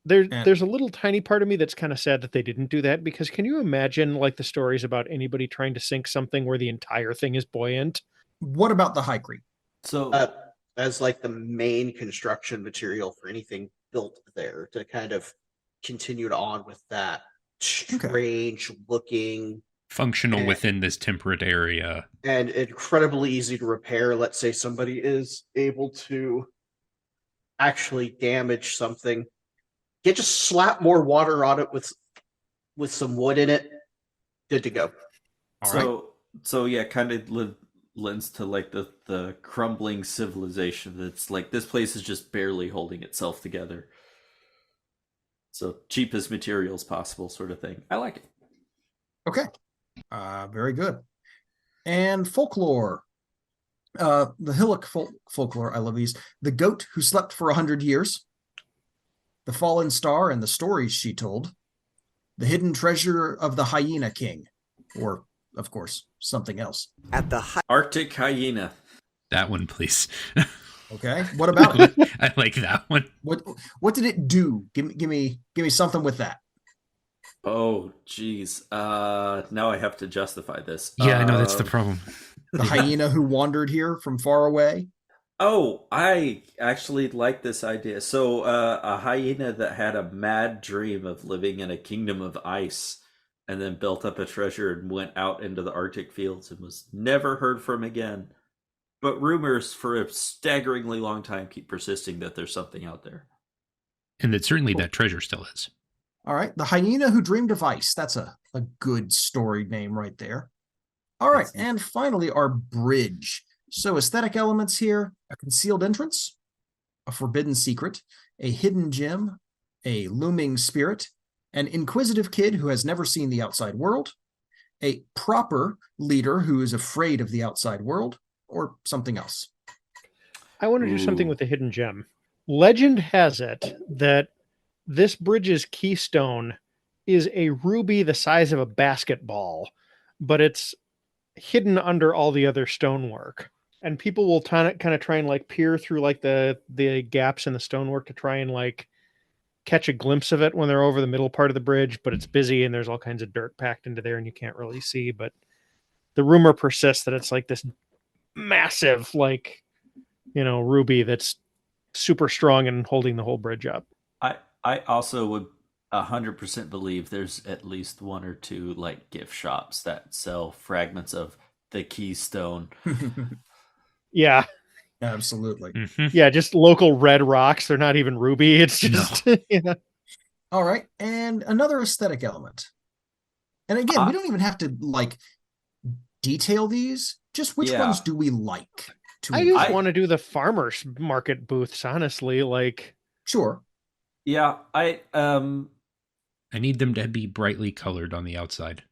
Speaker 5: there's a little tiny part of me that's kind of sad that they didn't do that, because can you imagine like the stories about anybody trying to sink something where the entire thing is buoyant?
Speaker 4: What about the High Crete?
Speaker 2: So
Speaker 3: as like the main construction material for anything built there to kind of continued on with that strange looking
Speaker 1: Functional within this temperate area.
Speaker 3: and incredibly easy to repair. Let's say somebody is able to actually damage something. You just slap more water on it with some wood in it. Good to go.
Speaker 4: All right.
Speaker 2: so yeah, kind of lends to like the crumbling civilization that's like this place is just barely holding itself together. So cheapest materials possible sort of thing. I like it.
Speaker 4: Okay. Very good. And folklore. The Hillock folklore, I love these. The goat who slept for 100 years. The fallen star and the stories she told. The hidden treasure of the hyena king. Or, of course, something else.
Speaker 2: Arctic hyena.
Speaker 1: That one, please.
Speaker 4: Okay. What about it?
Speaker 1: I like that one.
Speaker 4: What did it do? Give me something with that.
Speaker 2: Oh, geez. Now I have to justify this.
Speaker 1: Yeah, I know that's the problem.
Speaker 4: The hyena who wandered here from far away.
Speaker 2: Oh, I actually like this idea. So, a hyena that had a mad dream of living in a kingdom of ice and then built up a treasure and went out into the Arctic fields and was never heard from again. But rumors for a staggeringly long time keep persisting that there's something out there.
Speaker 1: And that certainly that treasure still is.
Speaker 4: All right. The hyena who dreamed of ice. That's a good story name right there. All right. And finally, our bridge. So aesthetic elements here, a concealed entrance, a forbidden secret, a hidden gem, a looming spirit, an inquisitive kid who has never seen the outside world, a proper leader who is afraid of the outside world, or something else.
Speaker 5: I want to do something with the hidden gem. Legend has it that this bridge's keystone is a ruby the size of a basketball, but it's hidden under all the other stonework. And people will kind of try and like peer through like the gaps in the stonework to try and like catch a glimpse of it when they're over the middle part of the bridge, but it's busy and there's all kinds of dirt packed into there and you can't really see. But the rumor persists that it's like this massive, like, ruby that's super strong and holding the whole bridge up.
Speaker 2: I also would 100% believe there's at least one or two like gift shops that sell fragments of the Keystone.
Speaker 5: Yeah.
Speaker 4: Absolutely.
Speaker 1: Mhm.
Speaker 5: Yeah, just local red rocks. They're not even ruby. It's just
Speaker 4: All right, and another aesthetic element. And again, we don't even have to like detail these. Just which
Speaker 2: Yeah.
Speaker 4: ones do we like?
Speaker 5: I
Speaker 4: include?
Speaker 5: just want to do the farmers market booths, honestly. Like,
Speaker 4: Sure.
Speaker 2: Yeah,
Speaker 1: I need them to be brightly colored on the outside.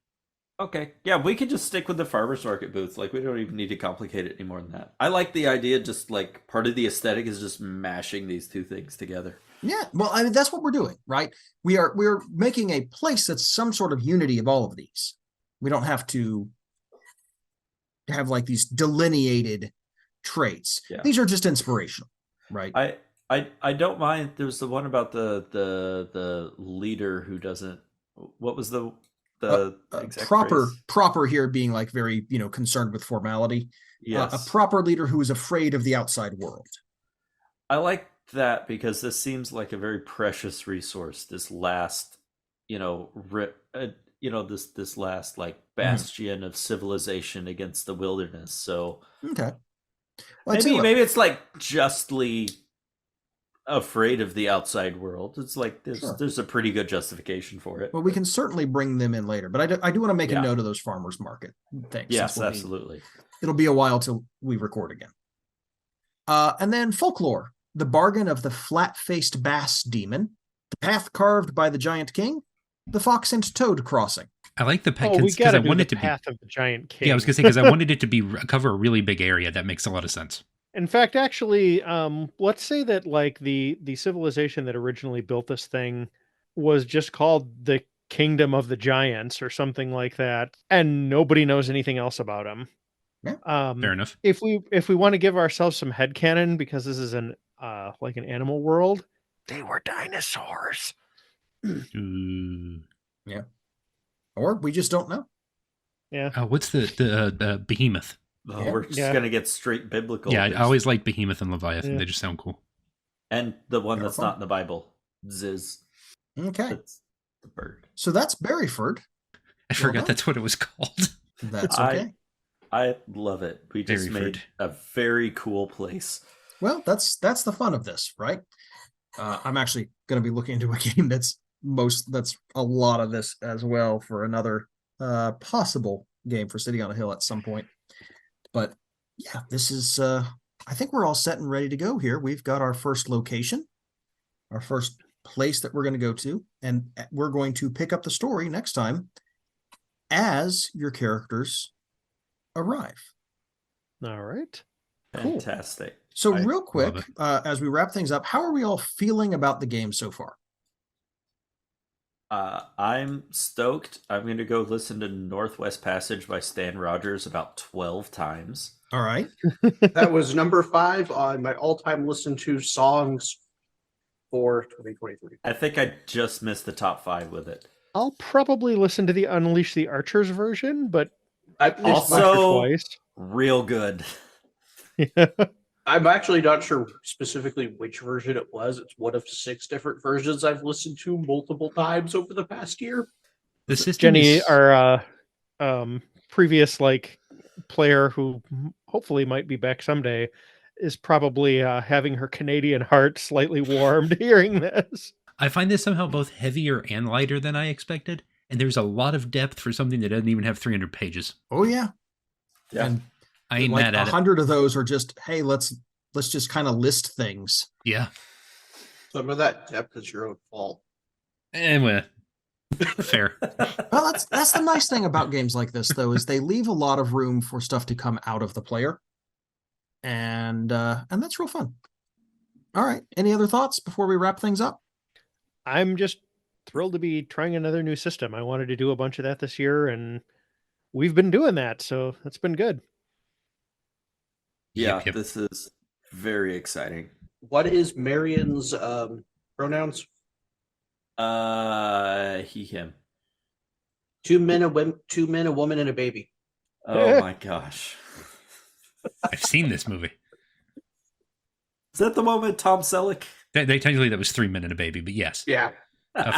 Speaker 2: okay. Yeah, we could just stick with the farmers market booth. Like we don't even need to complicate it any more than that. I like the idea just like part of the aesthetic is just mashing these two things together.
Speaker 4: Yeah. Well, I mean, that's what we're doing, right? We're making a place that's some sort of unity of all of these. We don't have to have like these delineated traits.
Speaker 2: Yeah.
Speaker 4: These are just inspirational, right?
Speaker 2: I don't mind. There's the one about the leader who doesn't. What was the exact phrase?
Speaker 4: proper here being like very concerned with formality.
Speaker 2: Yes.
Speaker 4: A proper leader who is afraid of the outside world.
Speaker 2: I like that because this seems like a very precious resource. This last, this last like bastion of civilization against the wilderness. So
Speaker 4: Okay. Well,
Speaker 2: maybe it's like justly afraid of the outside world. It's like there's a pretty good justification for it.
Speaker 4: Well, we can certainly bring them in later, but I do want to make a
Speaker 2: Yeah.
Speaker 4: note of those farmers market things.
Speaker 2: Yes, absolutely.
Speaker 4: It'll be a while till we record again. And then folklore, the bargain of the flat-faced bass demon, the path carved by the giant king, the fox and toad crossing.
Speaker 1: I like the path
Speaker 5: we
Speaker 1: because
Speaker 5: gotta
Speaker 1: I
Speaker 5: do
Speaker 1: want
Speaker 5: the
Speaker 1: it to
Speaker 5: path
Speaker 1: be.
Speaker 5: of the giant king.
Speaker 1: Yeah, I was gonna say because I wanted it to be cover a really big area. That makes a lot of sense.
Speaker 5: In fact, actually, let's say that like the civilization that originally built this thing was just called the Kingdom of the Giants or something like that, and nobody knows anything else about them.
Speaker 4: Yeah.
Speaker 1: Fair enough.
Speaker 5: If we want to give ourselves some headcanon, because this is an like an animal world, they were dinosaurs.
Speaker 1: Ooh.
Speaker 4: Or we just don't know.
Speaker 5: Yeah.
Speaker 1: What's the behemoth?
Speaker 2: Oh,
Speaker 4: Yeah.
Speaker 2: we're just
Speaker 5: Yeah.
Speaker 2: gonna get straight biblical.
Speaker 1: Yeah, I always like behemoth and leviathan.
Speaker 5: Yeah.
Speaker 1: They just sound cool.
Speaker 2: and the one
Speaker 4: They're
Speaker 2: that's
Speaker 4: fun.
Speaker 2: not in the Bible, Ziz.
Speaker 4: Okay.
Speaker 2: That's the bird.
Speaker 4: So that's Berryford.
Speaker 1: I forgot
Speaker 4: done.
Speaker 1: that's what it was called.
Speaker 4: That's
Speaker 2: I-
Speaker 4: okay.
Speaker 2: I love it. We just
Speaker 1: Very
Speaker 2: made a very cool place.
Speaker 4: Well, that's the fun of this, right? I'm actually going to be looking into a game that's a lot of this as well for another possible game for City on a Hill at some point. But yeah, this is I think we're all set and ready to go here. We've got our first location, our first place that we're going to go to, and we're going to pick up the story next time as your characters arrive.
Speaker 5: All right.
Speaker 4: Cool.
Speaker 2: Fantastic.
Speaker 4: So
Speaker 2: I
Speaker 4: real quick,
Speaker 1: love
Speaker 4: as we wrap things up, how are we all feeling about the game so far?
Speaker 2: I'm stoked. I'm going to go listen to Northwest Passage by Stan Rogers about 12 times.
Speaker 4: All right.
Speaker 3: That was number 5 on my all-time listen to songs for 2023.
Speaker 2: I think I just missed the top 5 with it.
Speaker 5: I'll probably listen to the Unleash the Archers version, but
Speaker 3: I've
Speaker 2: Also-
Speaker 5: twice.
Speaker 2: Real good.
Speaker 3: I'm actually not sure specifically which version it was. It's one of 6 different versions I've listened to multiple times over the past year.
Speaker 1: The system
Speaker 5: Jenny,
Speaker 1: is
Speaker 5: our previous like player who hopefully might be back someday, is probably having her Canadian heart slightly warmed hearing this.
Speaker 1: I find this somehow both heavier and lighter than I expected, and there's a lot of depth for something that doesn't even have 300 pages.
Speaker 4: Oh yeah.
Speaker 2: Yeah.
Speaker 4: And
Speaker 1: I ain't
Speaker 4: like
Speaker 1: mad at it.
Speaker 4: 100 of those are just, hey, let's just kind of list things.
Speaker 1: Yeah.
Speaker 3: Some of that depth is your own fault.
Speaker 1: Anyway, fair.
Speaker 4: Well, that's the nice thing about games like this, though, is they leave a lot of room for stuff to come out of the player, and that's real fun. All right. Any other thoughts before we wrap things up?
Speaker 5: I'm just thrilled to be trying another new system. I wanted to do a bunch of that this year, and we've been doing that, so that's been good.
Speaker 2: Yeah,
Speaker 1: Yep, yep.
Speaker 2: this is very exciting.
Speaker 3: What is Marion's pronouns?
Speaker 2: He, him.
Speaker 3: 2 men, a woman, and a baby.
Speaker 2: Oh my gosh.
Speaker 1: I've seen this movie.
Speaker 2: Is that the one with Tom Selleck?
Speaker 1: Technically, that was 3 Men and a Baby, but yes.
Speaker 3: Yeah.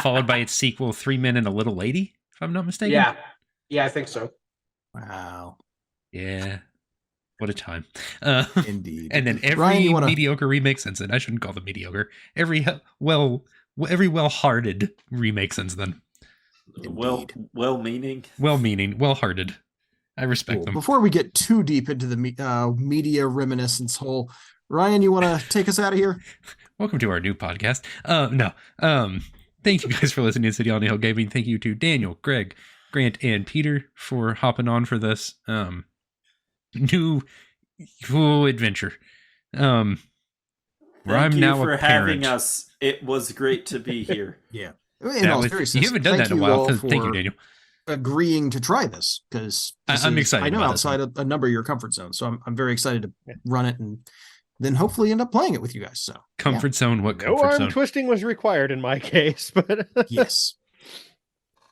Speaker 1: followed by its sequel, Three Men and a Little Lady, if I'm not mistaken.
Speaker 3: Yeah, I think so.
Speaker 4: Wow.
Speaker 1: Yeah. What a time.
Speaker 4: Indeed.
Speaker 1: And then every
Speaker 4: Ryan, you wanna-
Speaker 1: mediocre remake since then. I shouldn't call them mediocre. Every well-hearted remake since then.
Speaker 4: Indeed.
Speaker 2: Well-meaning.
Speaker 1: Well-meaning, well-hearted. I respect
Speaker 4: Cool.
Speaker 1: them.
Speaker 4: Before we get too deep into the media reminiscence hole, Ryan, you want to take us out of here?
Speaker 1: Welcome to our new podcast. No. Thank you guys for listening to City on the Hill Gaming. Thank you to Daniel, Greg, Grant, and Peter for hopping on for this new adventure. Where
Speaker 2: Thank
Speaker 1: I'm
Speaker 2: you
Speaker 1: now
Speaker 2: for
Speaker 1: a
Speaker 2: having
Speaker 1: parent.
Speaker 2: us. It was great to be here.
Speaker 4: Yeah.
Speaker 1: You haven't done that in a while. Thank you, Daniel.
Speaker 4: Agreeing to try this because
Speaker 1: I'm excited.
Speaker 4: I know
Speaker 1: about
Speaker 4: outside
Speaker 1: this
Speaker 4: a number of your comfort zones, so I'm very excited to run it and then hopefully end up playing it with you guys. So
Speaker 1: comfort zone. What
Speaker 5: No
Speaker 1: comfort
Speaker 5: arm
Speaker 1: zone?
Speaker 5: twisting was required in my case, but
Speaker 4: yes.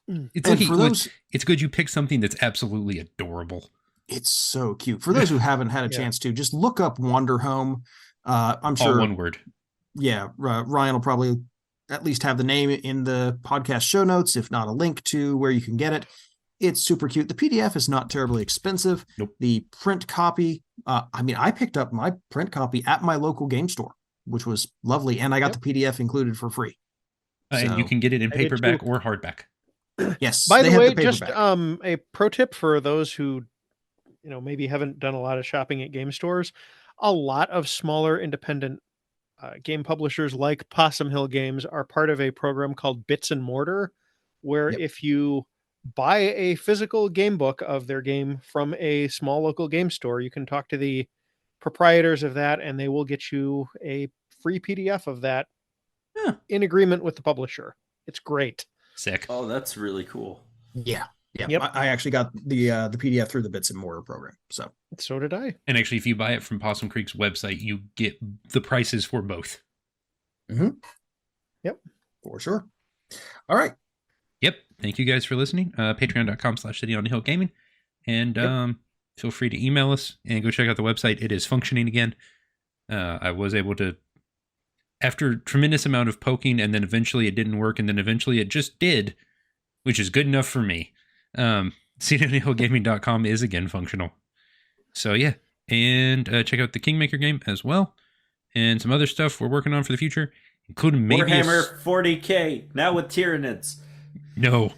Speaker 1: It's
Speaker 4: And
Speaker 1: like
Speaker 4: for those,
Speaker 1: it's good you pick something that's absolutely adorable.
Speaker 4: it's so cute. For those who haven't had a
Speaker 5: Yeah.
Speaker 4: chance to, just look up Wanderhome. I'm
Speaker 1: All
Speaker 4: sure.
Speaker 1: one word.
Speaker 4: Yeah, Ryan will probably at least have the name in the podcast show notes, if not a link to where you can get it. It's super cute. The PDF is not terribly expensive.
Speaker 1: Nope.
Speaker 4: The print copy, I picked up my print copy at my local game store, which was lovely, and I got the PDF included for free.
Speaker 1: And you
Speaker 4: So,
Speaker 1: can get it in
Speaker 5: I did
Speaker 1: paperback
Speaker 5: too.
Speaker 1: or hardback.
Speaker 4: yes.
Speaker 5: by
Speaker 4: they
Speaker 5: the
Speaker 4: had
Speaker 5: way, just
Speaker 4: paperback.
Speaker 5: a pro tip for those who maybe haven't done a lot of shopping at game stores. A lot of smaller independent game publishers like Possum Hill Games are part of a program called Bits and Mortar, where
Speaker 4: Yep.
Speaker 5: if you buy a physical game book of their game from a small local game store, you can talk to the proprietors of that and they will get you a free PDF of that in agreement with the publisher. It's great.
Speaker 1: Sick.
Speaker 2: Oh, that's really cool.
Speaker 4: Yeah.
Speaker 5: Yep.
Speaker 4: I actually got the PDF through the Bits and Mortar program. So
Speaker 5: So did I.
Speaker 1: And actually, if you buy it from Possum Creek's website, you get the prices for both.
Speaker 4: for sure. All right.
Speaker 1: Yep. Thank you guys for listening. Patreon.com/CityOnTheHillGaming. And feel free to email us and go check out the website. It is functioning again. I was able to, after a tremendous amount of poking, and then eventually it didn't work, and then eventually it just did, which is good enough for me. CityOnTheHillGaming.com is again functional. So yeah. And check out the Kingmaker game as well. And some other stuff we're working on for the future, including maybe
Speaker 2: Warhammer 40K, now with Tyranids.
Speaker 1: No,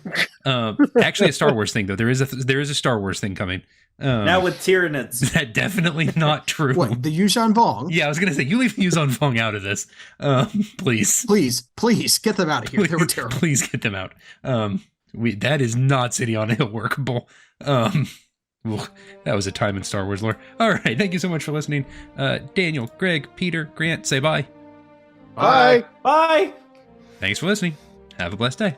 Speaker 1: actually a Star Wars thing though. There is a Star Wars thing coming.
Speaker 2: Now with Tyranids.
Speaker 1: That definitely not true.
Speaker 4: What, the Yuzhan Vong?
Speaker 1: Yeah, I was gonna say you leave Yuzhan Fong out of this, please.
Speaker 4: Please get them out of here. They were terrible.
Speaker 1: Please get them out. That is not City on a Hill workable. That was a time in Star Wars lore. All right, thank you so much for listening. Daniel, Greg, Peter, Grant, say bye.
Speaker 5: Bye.
Speaker 2: Bye.
Speaker 1: Thanks for listening. Have a blessed day.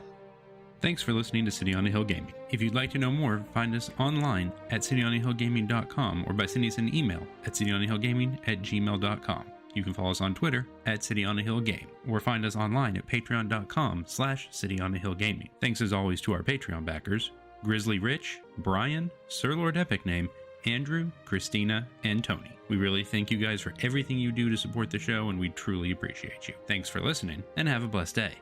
Speaker 1: Thanks for listening to City on the Hill Gaming. If you'd like to know more, find us online at cityonthehillgaming.com or by sending us an email at cityonthehillgaming@gmail.com. You can follow us on Twitter at cityonthehillgame or find us online at patreon.com/cityonthehillgaming. Thanks as always to our Patreon backers, Grizzly Rich, Bryan, Sir Lord Epic Name, Andrew, Christina, and Tony. We really thank you guys for everything you do to support the show, and we truly appreciate you. Thanks for listening, and have a blessed day.